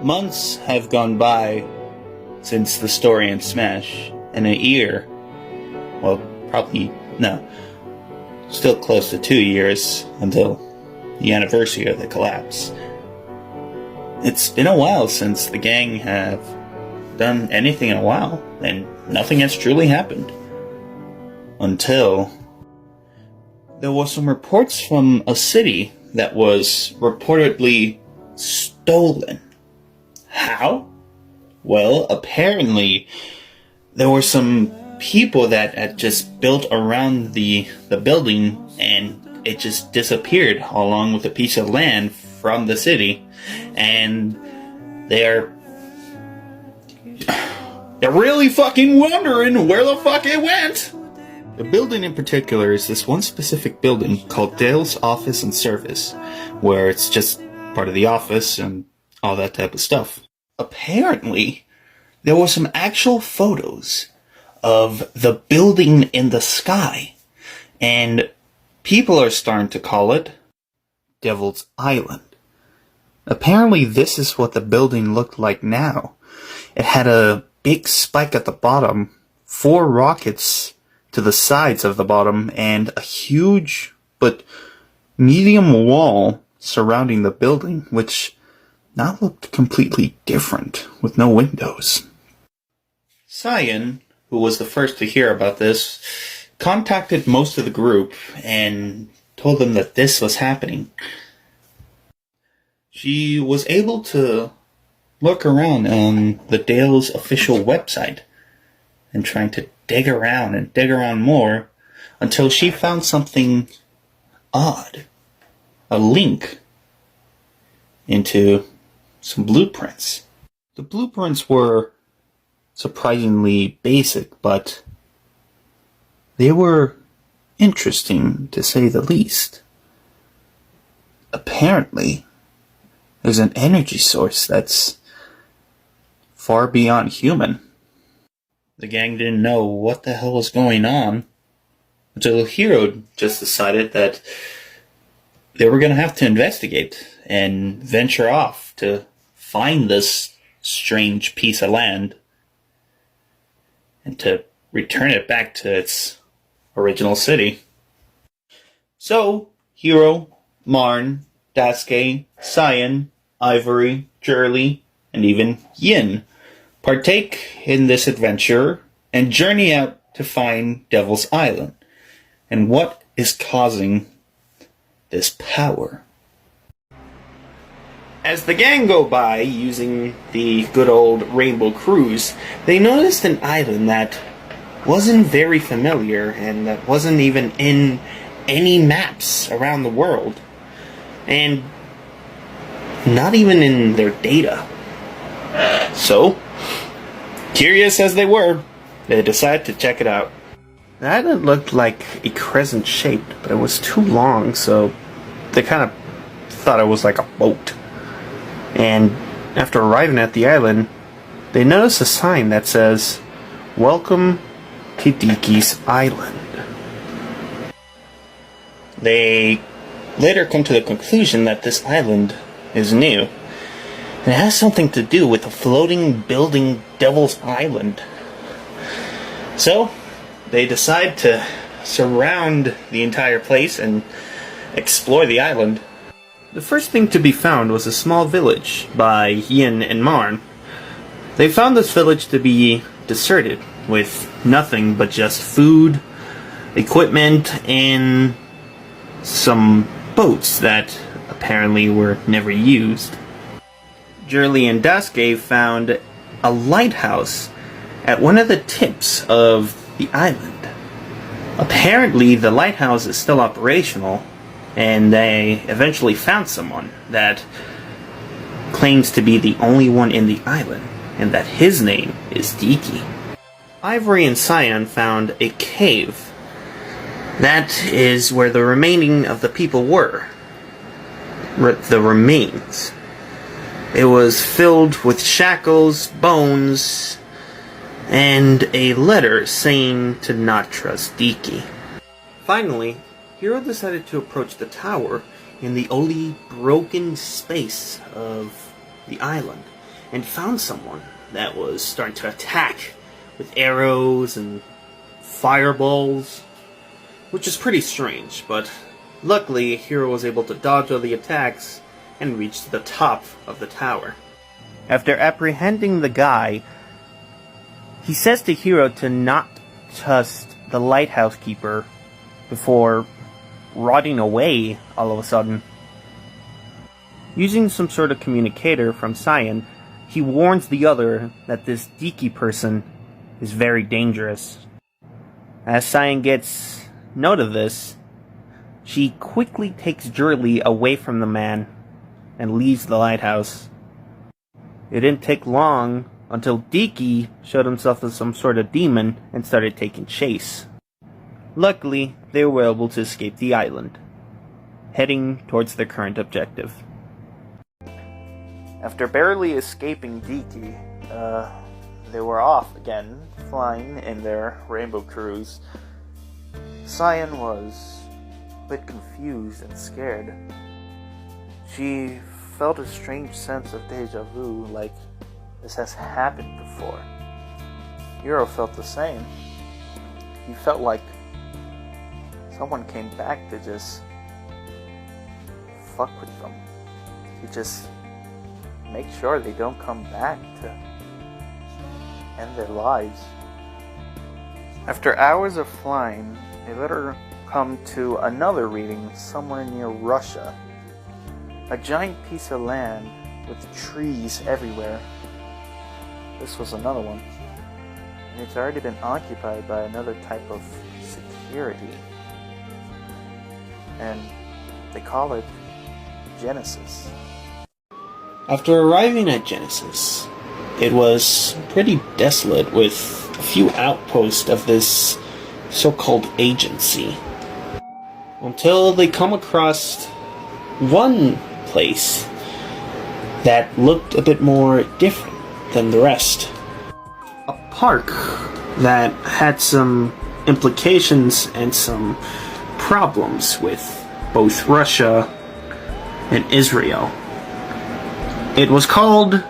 Months have gone by since the story in Smash, and a year, well, probably, no, still close to 2 years until the anniversary of the collapse. It's been a while since the gang have done anything in a while, and nothing has truly happened. Until there was some reports from a city that was reportedly stolen. How? Well, apparently there were some people that had just built around the building, and it just disappeared along with a piece of land from the city, and they're really fucking wondering where the fuck it went. The building in particular is this one specific building called Dale's Office and Service, where it's just part of the office and all that type of stuff. Apparently, there were some actual photos of the building in the sky, and people are starting to call it Devil's Island. Apparently, this is what the building looked like now. It had a big spike at the bottom, 4 rockets to the sides of the bottom, and a huge but medium wall surrounding the building, which now looked completely different, with no windows. Cyan, who was the first to hear about this, contacted most of the group and told them that this was happening. She was able to look around on the Dale's official website and trying to dig around more until she found something odd. A link into some blueprints. The blueprints were surprisingly basic, but they were interesting to say the least. Apparently, there's an energy source that's far beyond human. The gang didn't know what the hell was going on until Hero just decided that they were going to have to investigate and venture off to find this strange piece of land and to return it back to its original city. So, Hero, Marn, Daisuke, Cyan, Ivory, Jerrly, and even Yin partake in this adventure and journey out to find Devil's Island and what is causing this power. As the gang go by using the good old Rainbow Cruise, they noticed an island that wasn't very familiar and that wasn't even in any maps around the world, and not even in their data. So, curious as they were, they decided to check it out. The island looked like a crescent shaped, but it was too long, so they kind of thought it was like a boat. And after arriving at the island, they noticed a sign that says, "Welcome to Diki's Island." They later come to the conclusion that this island is new. And it has something to do with a floating building Devil's Island. So, they decide to surround the entire place and explore the island. The first thing to be found was a small village by Yin and Marn. They found this village to be deserted, with nothing but just food, equipment, and some boats that apparently were never used. Jerrly and Daisuke found a lighthouse at one of the tips of the island. Apparently, the lighthouse is still operational, and they eventually found someone that claims to be the only one in the island, and that his name is Diki. Ivory and Cyan found a cave. That is where the remaining of the people were. The remains. It was filled with shackles, bones, and a letter saying to not trust Diki. Finally, Hero decided to approach the tower in the only broken space of the island and found someone that was starting to attack with arrows and fireballs, which is pretty strange, but luckily Hiro was able to dodge all the attacks and reach the top of the tower. After apprehending the guy, he says to Hiro to not trust the lighthouse keeper before rotting away all of a sudden. Using some sort of communicator from Cyan, he warns the other that this Daisuke person is very dangerous. As Cyan gets note of this, she quickly takes Jerrly away from the man and leaves the lighthouse. It didn't take long until Daisuke showed himself as some sort of demon and started taking chase. Luckily, they were able to escape the island, heading towards their current objective. After barely escaping Daisuke, they were off again, flying in their rainbow cruise. Cyan was a bit confused and scared. She felt a strange sense of deja vu, like this has happened before. Hiro felt the same. He felt like someone came back to just fuck with them. To just make sure they don't come back to end their lives. After hours of flying, they let her come to another reading somewhere near Russia. A giant piece of land with trees everywhere. This was another one. And it's already been occupied by another type of security. And they call it Genesis. After arriving at Genesis, it was pretty desolate with a few outposts of this so-called agency. Until they come across one place that looked a bit more different than the rest. A park that had some implications and some problems with both Russia and Israel. It was called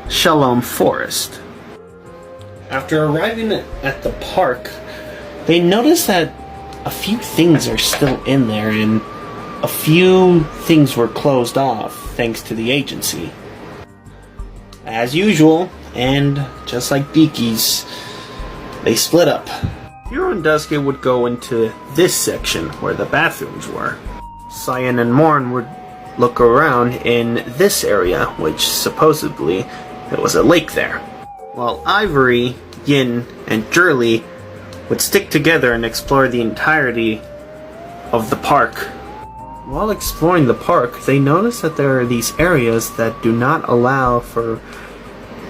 Shalom Forest. After arriving at the park, they noticed that a few things are still in there and a few things were closed off thanks to the agency. As usual, and just like Daisuke's, they split up. Hiro and Daisuke would go into this section where the bathrooms were. Cyan and Marn would look around in this area, which supposedly there was a lake there. While Ivory, Yin, and Jerrly would stick together and explore the entirety of the park. While exploring the park, they noticed that there are these areas that do not allow for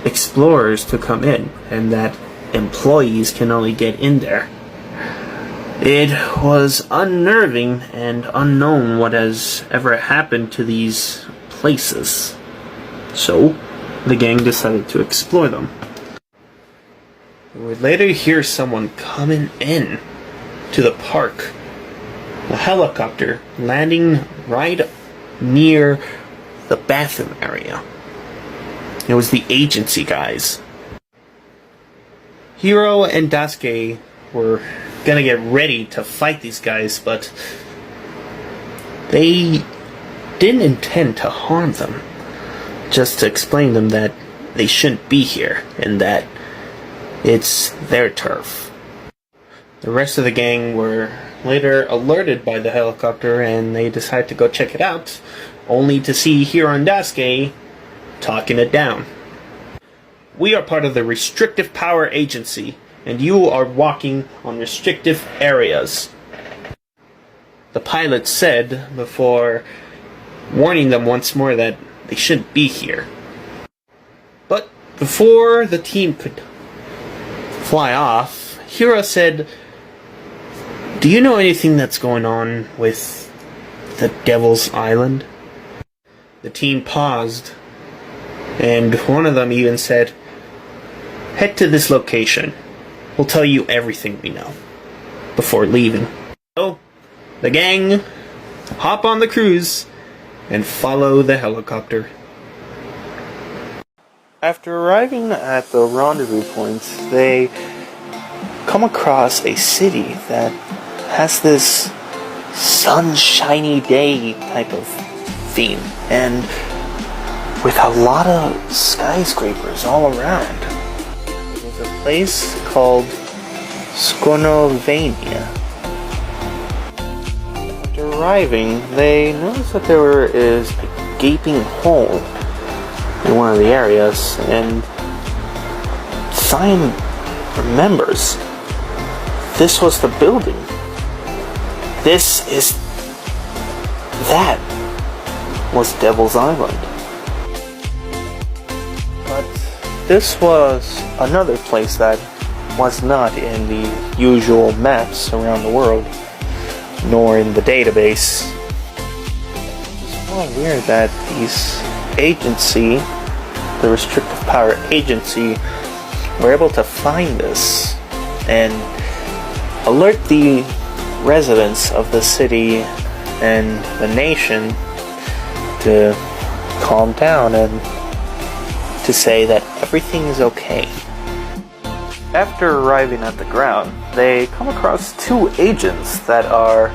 explorers to come in, and that employees can only get in there. It was unnerving and unknown what has ever happened to these places. So, the gang decided to explore them. We would later hear someone coming in to the park. A helicopter landing right near the bathroom area. It was the agency guys. Hiro and Daisuke were gonna get ready to fight these guys, but they didn't intend to harm them. Just to explain to them that they shouldn't be here and that it's their turf. The rest of the gang were later alerted by the helicopter and they decided to go check it out, only to see Hiro and Daisuke talking it down. We are part of the Restrictive Power Agency, and you are walking on restrictive areas, the pilot said before warning them once more that they shouldn't be here. But before the team could fly off, Hiro said, "Do you know anything that's going on with the Devil's Island?" The team paused, and one of them even said, "Head to this location. We'll tell you everything we know," before leaving. So, the gang hop on the cruise and follow the helicopter. After arriving at the rendezvous points, they come across a city that has this sunshiny day type of theme, and with a lot of skyscrapers all around. There's a place called Skonovania. After arriving, they notice that there is a gaping hole in one of the areas, and Cyan remembers this was the building. That was Devil's Island. But this was another place that was not in the usual maps around the world, nor in the database. It's kind of weird that these agency, the restrictive power agency, were able to find this and alert the residents of the city and the nation to calm down and to say that everything is okay. After arriving at the ground, they come across two agents that are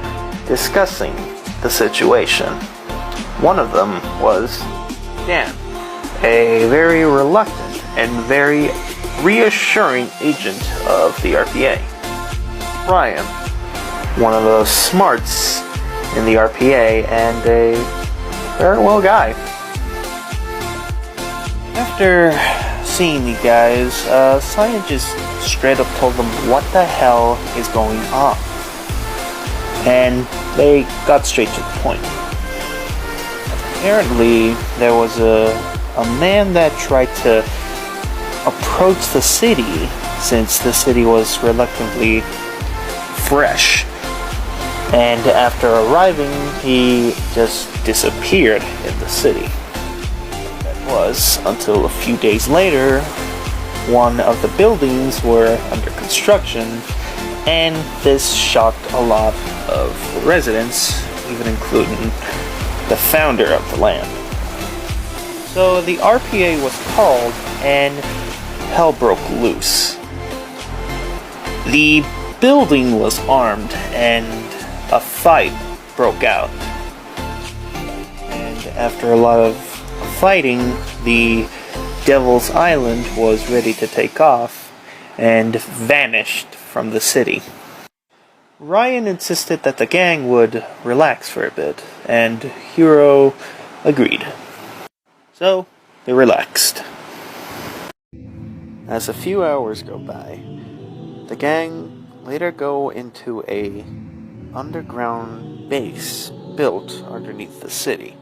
discussing the situation. One of them was Dan, a very reluctant and very reassuring agent of the RPA. Ryan, one of the smarts in the RPA and a very well guy. After seeing the guys, Cyan just straight up told them what the hell is going on. And they got straight to the point. Apparently, there was a man that tried to approach the city since the city was reluctantly fresh. And after arriving, he just disappeared in the city. That was until a few days later, one of the buildings were under construction, and this shocked a lot of the residents, even including the founder of the land. So the RPA was called, and hell broke loose. The building was armed, and a fight broke out. And after a lot of fighting, the Devil's Island was ready to take off and vanished from the city. Ryan insisted that the gang would relax for a bit, and Hero agreed. So, they relaxed. As a few hours go by, the gang later go into a underground base built underneath the city.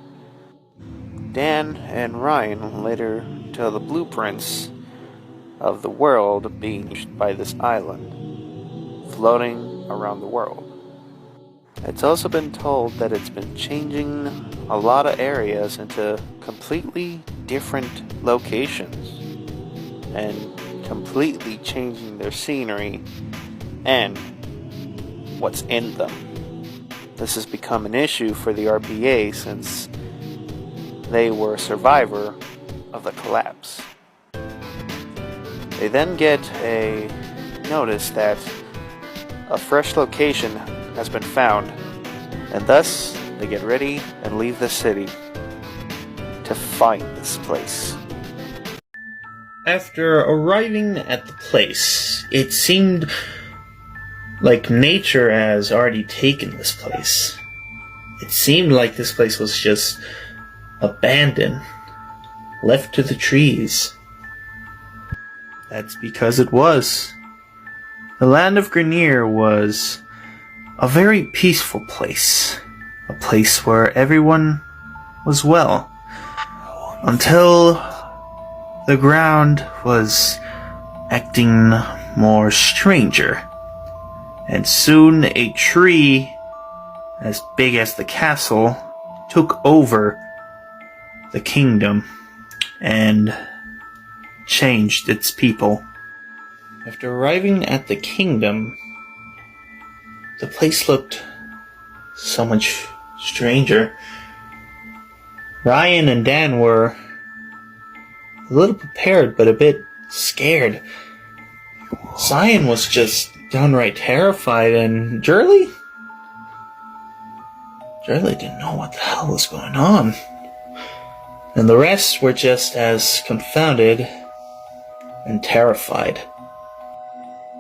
Dan and Ryan later tell the blueprints of the world being used by this island, floating around the world. It's also been told that it's been changing a lot of areas into completely different locations and completely changing their scenery and what's in them. This has become an issue for the RPA since they were a survivor of the collapse. They then get a notice that a fresh location has been found, and thus they get ready and leave the city to find this place. After arriving at the place, it seemed like nature has already taken this place. It seemed like this place was just abandoned, left to the trees. That's because it was. The land of Grenier was a very peaceful place. A place where everyone was well. Until the ground was acting more stranger. And soon a tree as big as the castle took over the kingdom and changed its people. After arriving at the kingdom, the place looked so much stranger. Ryan and Dan were a little prepared, but a bit scared. Cyan was just downright terrified, and Jerrly didn't know what the hell was going on. And the rest were just as confounded and terrified.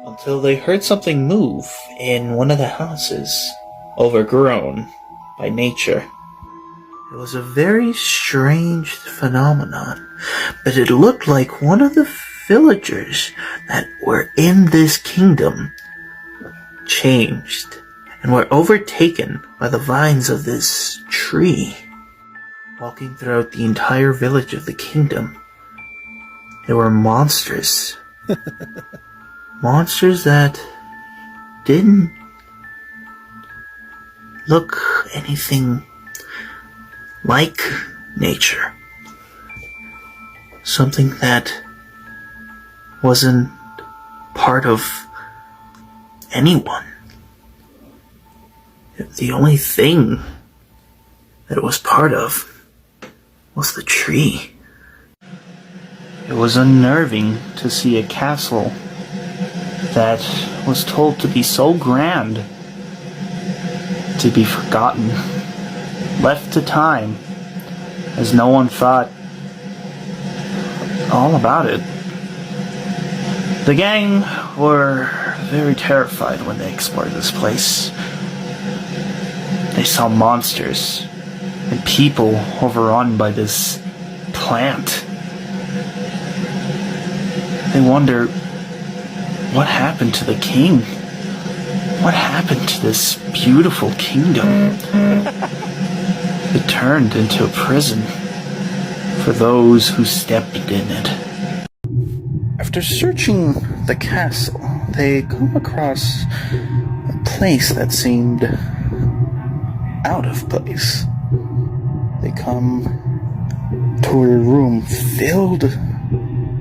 Until they heard something move in one of the houses, overgrown by nature. It was a very strange phenomenon, but it looked like one of the villagers that were in this kingdom changed and were overtaken by the vines of this tree. Walking throughout the entire village of the kingdom, there were monsters. Monsters that didn't look anything like nature. Something that wasn't part of anyone. The only thing that it was part of was the tree. It was unnerving to see a castle that was told to be so grand to be forgotten, left to time, as no one thought all about it. The gang were very terrified when they explored this place. They saw monsters and people overrun by this plant. They wondered, what happened to the king? What happened to this beautiful kingdom? It turned into a prison for those who stepped in it. After searching the castle, they come across a place that seemed out of place. They come to a room filled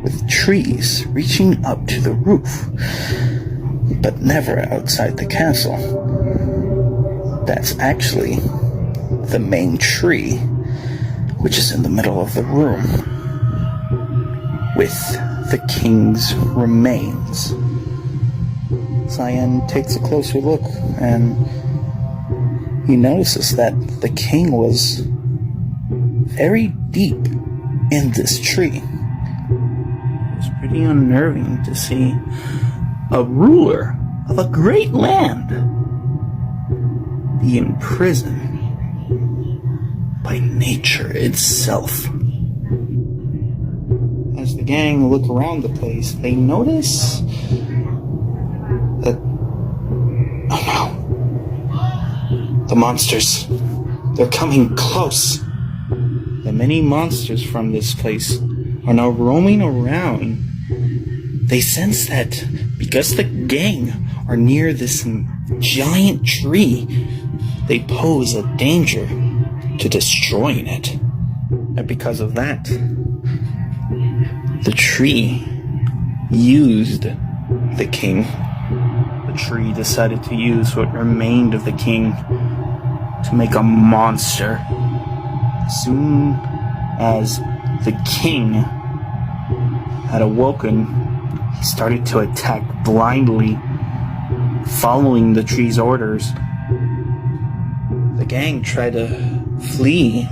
with trees reaching up to the roof, but never outside the castle. That's actually the main tree, which is in the middle of the room, with the king's remains. Cyan takes a closer look, and he notices that the king was very deep in this tree. It was pretty unnerving to see a ruler of a great land be imprisoned by nature itself. As the gang look around the place, they notice that, oh no, the monsters, they're coming close. The many monsters from this place are now roaming around. They sense that because the gang are near this giant tree, they pose a danger to destroying it. And because of that, the tree used the king. The tree decided to use what remained of the king to make a monster. As soon as the king had awoken, he started to attack blindly, following the tree's orders. The gang tried to flee,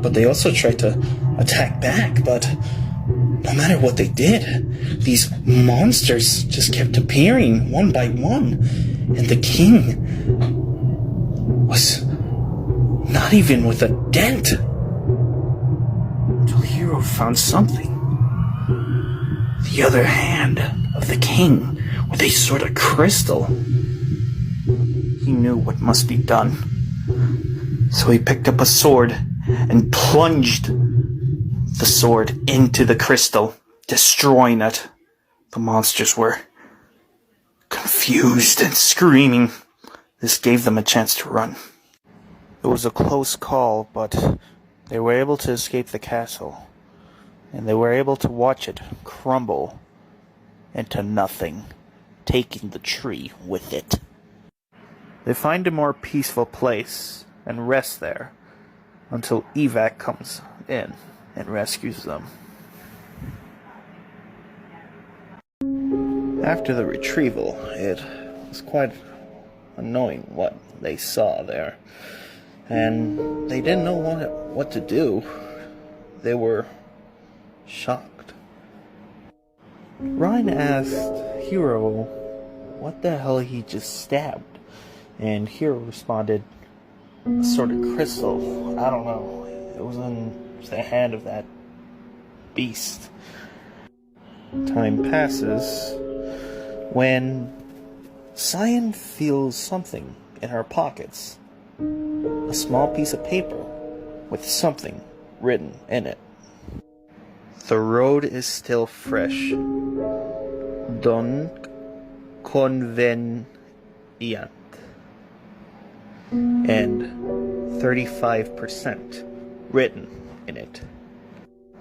but they also tried to attack back, but no matter what they did, these monsters just kept appearing one by one, and the king was not even with a dent. Until Hero found something. The other hand of the king with a sort of crystal. He knew what must be done. So he picked up a sword and plunged the sword into the crystal, destroying it. The monsters were confused and screaming. This gave them a chance to run. It was a close call, but they were able to escape the castle, and they were able to watch it crumble into nothing, taking the tree with it. They find a more peaceful place and rest there until Evac comes in and rescues them. After the retrieval, it was quite annoying what they saw there, and they didn't know what to do. They were shocked. Ryan asked Hero what the hell he just stabbed, and Hero responded, "A sort of crystal. I don't know. It was in the hand of that beast." Time passes when Cyan feels something in her pockets. A small piece of paper with something written in it. "The road is still fresh. Don't convenient." And 35% written in it.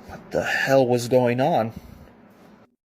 What the hell was going on?